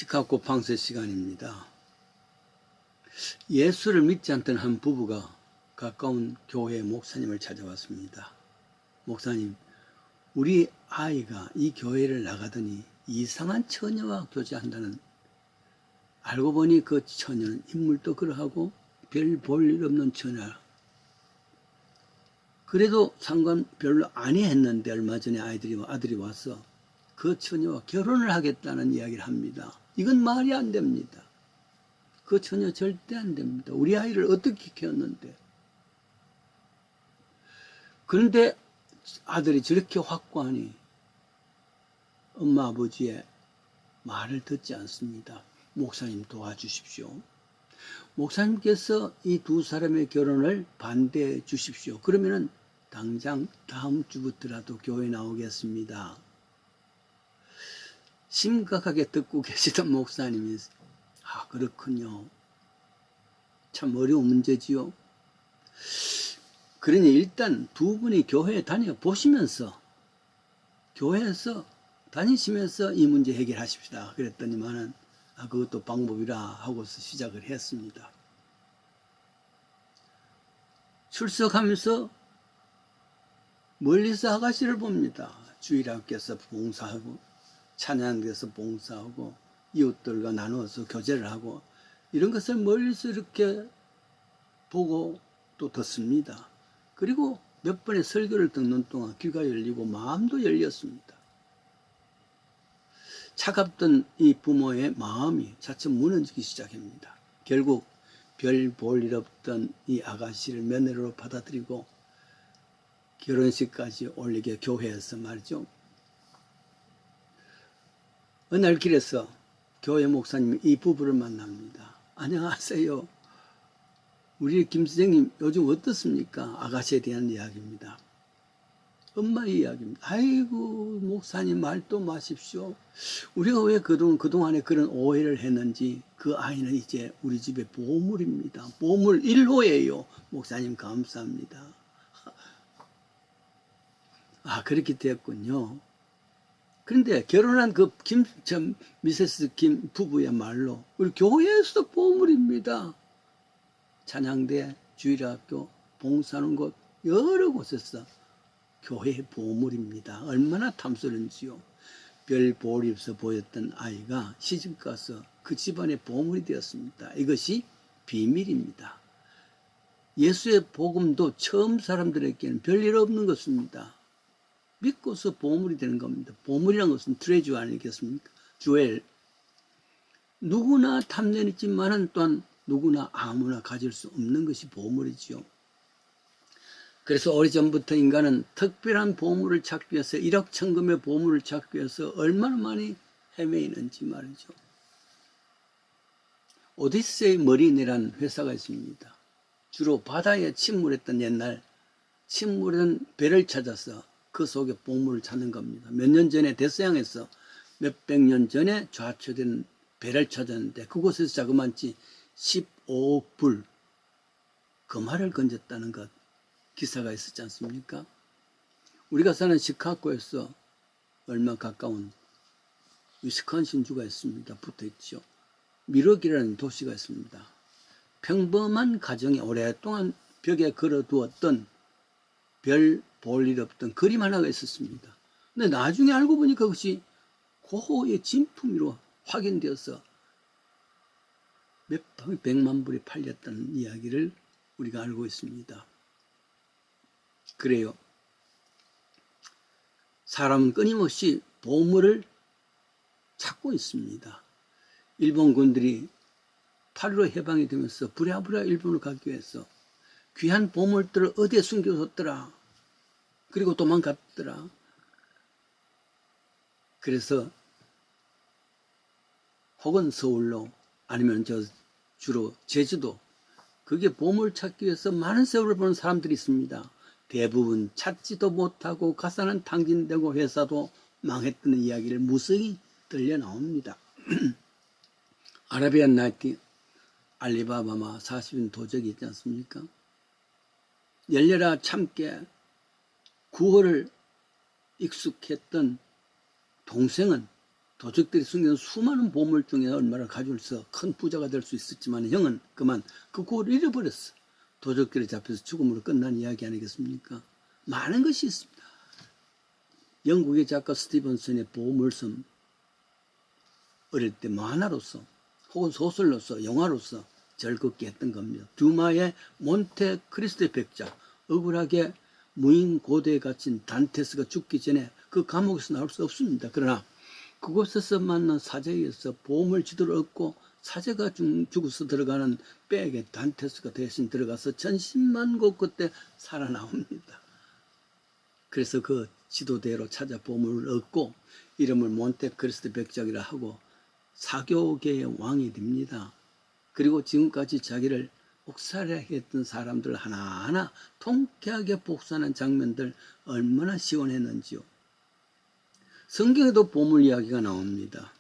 시카고 방세 시간입니다. 예수를 믿지 않던 한 부부가 가까운 교회 목사님을 찾아왔습니다. 목사님, 우리 아이가 이 교회를 나가더니 이상한 처녀와 교제한다는, 알고 보니 그 처녀는 인물도 그러하고 별 볼 일 없는 처녀. 그래도 상관 별로 안 했는데 얼마 전에 아들이 와서 그 처녀와 결혼을 하겠다는 이야기를 합니다. 이건 말이 안 됩니다. 그 처녀 절대 안 됩니다. 우리 아이를 어떻게 키웠는데. 그런데 아들이 저렇게 확고하니 엄마 아버지의 말을 듣지 않습니다. 목사님 도와주십시오. 목사님께서 이 두 사람의 결혼을 반대해 주십시오. 그러면은 당장 다음 주부터라도 교회 나오겠습니다. 심각하게 듣고 계시던 목사님이 그렇군요. 참 어려운 문제지요. 그러니 일단 두 분이 교회에 다녀보시면서 교회에서 다니시면서 이 문제 해결하십시다. 그랬더니만은 그것도 방법이라 하고서 시작을 했습니다. 출석하면서 멀리서 아가씨를 봅니다. 주일학교에서 봉사하고 찬양대에서 봉사하고 이웃들과 나누어서 교제를 하고 이런 것을 멀리서 이렇게 보고 또 듣습니다. 그리고 몇 번의 설교를 듣는 동안 귀가 열리고 마음도 열렸습니다. 차갑던 이 부모의 마음이 차츰 무너지기 시작합니다. 결국 별 볼 일 없던 이 아가씨를 며느리로 받아들이고 결혼식까지 올리게 교회에서 말이죠. 어느 날 길에서 교회 목사님이 이 부부를 만납니다. 안녕하세요. 우리 김 선생님 요즘 어떻습니까? 아가씨에 대한 이야기입니다. 엄마의 이야기입니다. 아이고 목사님 말도 마십시오. 우리가 왜 그동안에 그런 오해를 했는지 그 아이는 이제 우리 집의 보물입니다. 보물 1호예요. 목사님 감사합니다. 그렇게 됐군요. 그런데 결혼한 그 미세스 김 부부야말로 우리 교회에서도 보물입니다. 찬양대, 주일학교, 봉사하는 곳 여러 곳에서 교회의 보물입니다. 얼마나 탐스러운지요. 별 볼이 없어 보였던 아이가 시집가서 그 집안의 보물이 되었습니다. 이것이 비밀입니다. 예수의 복음도 처음 사람들에게는 별일 없는 것입니다. 믿고서 보물이 되는 겁니다. 보물이란 것은 트레저 아니겠습니까? 주엘. 누구나 탐내는 있지만은 또한 누구나 아무나 가질 수 없는 것이 보물이지요. 그래서 오래전부터 인간은 특별한 보물을 찾기 위해서 일확천금의 보물을 찾기 위해서 얼마나 많이 헤매이는지 말이죠. 오디세이 머린이라는 회사가 있습니다. 주로 바다에 침몰했던 옛날 침몰한 배를 찾아서 그 속에 보물을 찾는 겁니다. 몇 년 전에 대서양에서 몇백 년 전에 좌초된 배를 찾았는데 그곳에서 자그마치 15억 불 금화를 건졌다는 것 기사가 있었지 않습니까? 우리가 사는 시카고에서 얼마 가까운 위스콘신주가 있습니다. 붙어있죠. 미러기라는 도시가 있습니다. 평범한 가정이 오랫동안 벽에 걸어두었던 별 볼 일 없던 그림 하나가 있었습니다. 근데 나중에 알고 보니까 그것이 고호의 진품으로 확인되어서 백만 불이 팔렸다는 이야기를 우리가 알고 있습니다. 그래요. 사람은 끊임없이 보물을 찾고 있습니다. 일본 군들이 8.15 해방이 되면서 부랴부랴 일본을 가기 위해서 귀한 보물들을 어디에 숨겨뒀더라. 그리고 도망갔더라. 그래서 혹은 서울로 아니면 주로 제주도 그게 보물 찾기 위해서 많은 세월을 보는 사람들이 있습니다. 대부분 찾지도 못하고 가사는 탕진되고 회사도 망했다는 이야기를 무성히 들려 나옵니다. 아라비안 나이트 알리바바 40인 도적이 있지 않습니까? 열려라 참깨 구호를 익숙했던 동생은 도적들이 숨겨놓은 수많은 보물 중에 얼마를 가져서 큰 부자가 될 수 있었지만 형은 그만 그 골을 잃어버렸어. 도적들이 잡혀서 죽음으로 끝난 이야기 아니겠습니까? 많은 것이 있습니다. 영국의 작가 스티븐슨의 보물섬, 어릴 때 만화로서 혹은 소설로서 영화로서 즐겁게 했던 겁니다. 듀마의 몬테크리스토의 백작, 억울하게 무인 고대에 갇힌 단테스가 죽기 전에 그 감옥에서 나올 수 없습니다. 그러나 그곳에서 만난 사제에 의해서 보물 지도를 얻고 사제가 죽어서 들어가는 백에 단테스가 대신 들어가서 천신만고 그때 살아나옵니다. 그래서 그 지도대로 찾아 보물을 얻고 이름을 몬테크리스토 백작이라 하고 사교계의 왕이 됩니다. 그리고 지금까지 자기를 옥살이하게 했던 사람들 하나하나 통쾌하게 복수하는 장면들 얼마나 시원했는지요. 성경에도 보물 이야기가 나옵니다.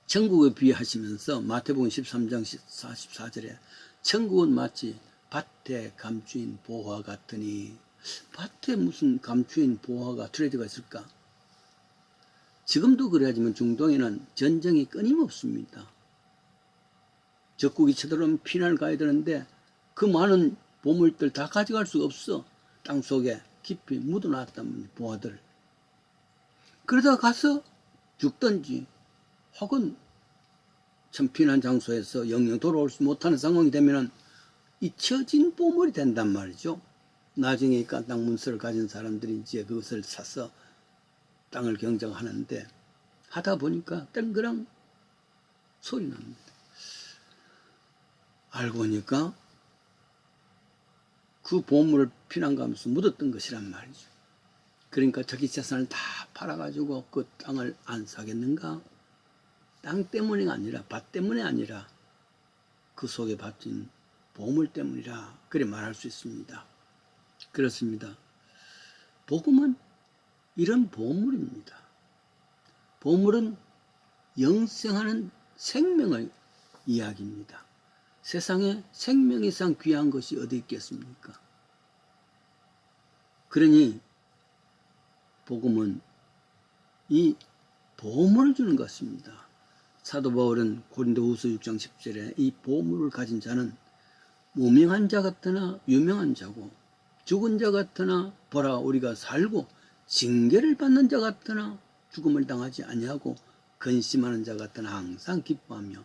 천국을 비유하시면서 마태복음 13장 44절에 천국은 마치 밭에 감추인 보화 같으니, 밭에 무슨 감추인 보화가 트레저가 있을까? 지금도 그래야지만 중동에는 전쟁이 끊임없습니다. 적국이 쳐들어오면 피난을 가야 되는데 그 많은 보물들 다 가져갈 수가 없어. 땅속에 깊이 묻어놨단 보화들. 그러다가 가서 죽든지 혹은 참 피난 장소에서 영영 돌아올 수 못하는 상황이 되면 잊혀진 보물이 된단 말이죠. 나중에 땅 문서를 가진 사람들이 이제 그것을 사서 땅을 경작하는데 하다 보니까 땡그랑 소리 납니다. 알고 보니까 그 보물을 피난 가면서 묻었던 것이란 말이죠. 그러니까 자기 재산을 다 팔아가지고 그 땅을 안 사겠는가? 땅 때문이 아니라 밭 때문이 아니라 그 속에 바친 보물 때문이라 그래 말할 수 있습니다. 그렇습니다. 복음은 이런 보물입니다. 보물은 영생하는 생명의 이야기입니다. 세상에 생명 이상 귀한 것이 어디 있겠습니까? 그러니 복음은 이 보물을 주는 것입니다. 사도 바울은 고린도후서 6장 10절에 이 보물을 가진 자는 무명한 자 같으나 유명한 자고, 죽은 자 같으나 보라 우리가 살고, 징계를 받는 자 같으나 죽음을 당하지 아니하고, 근심하는 자 같으나 항상 기뻐하며,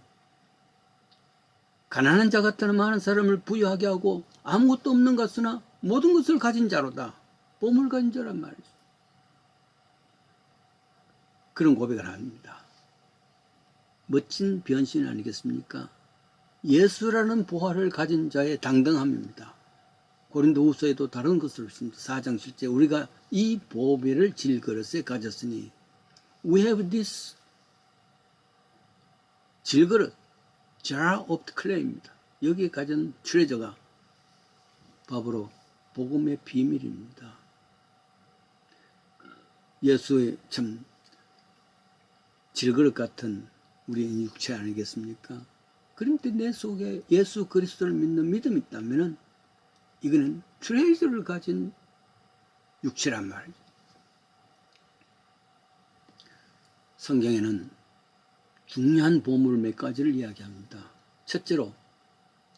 가난한 자 같으나 많은 사람을 부유하게 하고, 아무것도 없는 것으나 모든 것을 가진 자로다. 보물 가진 자란 말이죠. 그런 고백을 합니다. 멋진 변신 아니겠습니까? 예수라는 보화를 가진 자의 당당함입니다. 고린도후서에도 다른 것을 있습니다. 4장 7절 우리가 이 보배를 질그릇에 가졌으니 We have this 질그릇 jar of the clay입니다. 여기에 가진 트레저가 바로 복음의 비밀입니다. 예수의 참 질그릇 같은 우리의 육체 아니겠습니까? 그런데 내 속에 예수 그리스도를 믿는 믿음이 있다면 이거는 트레저를 가진 육체란 말이죠. 성경에는 중요한 보물 몇 가지를 이야기합니다. 첫째로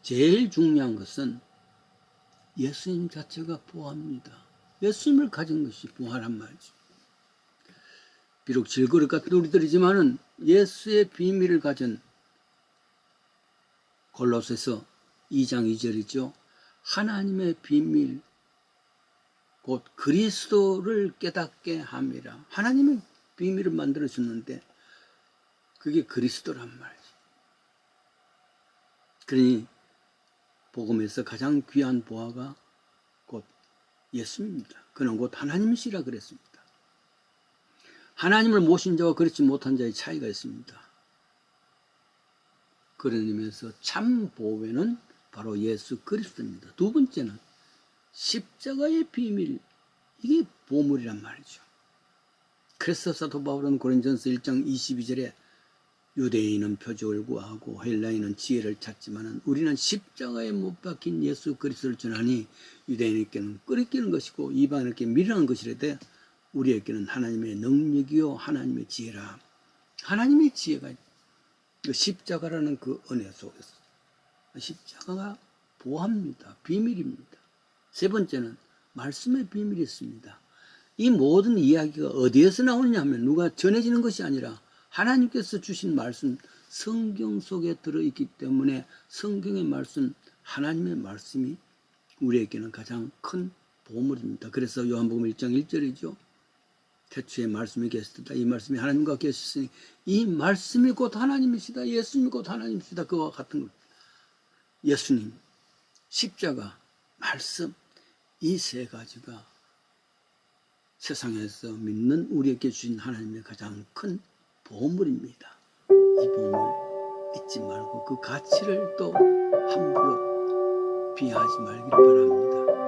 제일 중요한 것은 예수님 자체가 보화입니다. 예수님을 가진 것이 보화란 말이죠. 비록 질그릇 같은 우리들이지만은 예수의 비밀을 가진 골로새서 2장 2절이죠. 하나님의 비밀 곧 그리스도를 깨닫게 함이라. 하나님의 비밀을 만들어 주는데 그게 그리스도란 말이죠. 그러니 복음에서 가장 귀한 보화가 곧 예수입니다. 그는 곧 하나님이시라 그랬습니다. 하나님을 모신 자와 그렇지 못한 자의 차이가 있습니다. 그런 의미에서 참 보배는 바로 예수 그리스도입니다. 두 번째는 십자가의 비밀, 이게 보물이란 말이죠. 그래서 사도 바울은 고린전서 1장 22절에 유대인은 표적을 구하고 헬라인은 지혜를 찾지만 우리는 십자가에 못 박힌 예수 그리스도를 전하니 유대인에게는 끄리끼는 것이고 이방인에게 미련한 것이라되 우리에게는 하나님의 능력이요 하나님의 지혜라. 하나님의 지혜가 그 십자가라는 그 은혜 속에서 십자가가 보합니다. 비밀입니다. 세 번째는 말씀의 비밀이 있습니다. 이 모든 이야기가 어디에서 나오느냐 하면 누가 전해지는 것이 아니라 하나님께서 주신 말씀 성경 속에 들어있기 때문에 성경의 말씀 하나님의 말씀이 우리에게는 가장 큰 보물입니다. 그래서 요한복음 1장 1절이죠. 태초에 말씀이 계시다. 이 말씀이 하나님과 계셨으니 이 말씀이 곧 하나님이시다. 예수님이 곧 하나님이시다. 그와 같은 것. 예수님, 십자가, 말씀 이 세 가지가 세상에서 믿는 우리에게 주신 하나님의 가장 큰 보물입니다. 이 보물 잊지 말고 그 가치를 또 함부로 비하하지 말기를 바랍니다.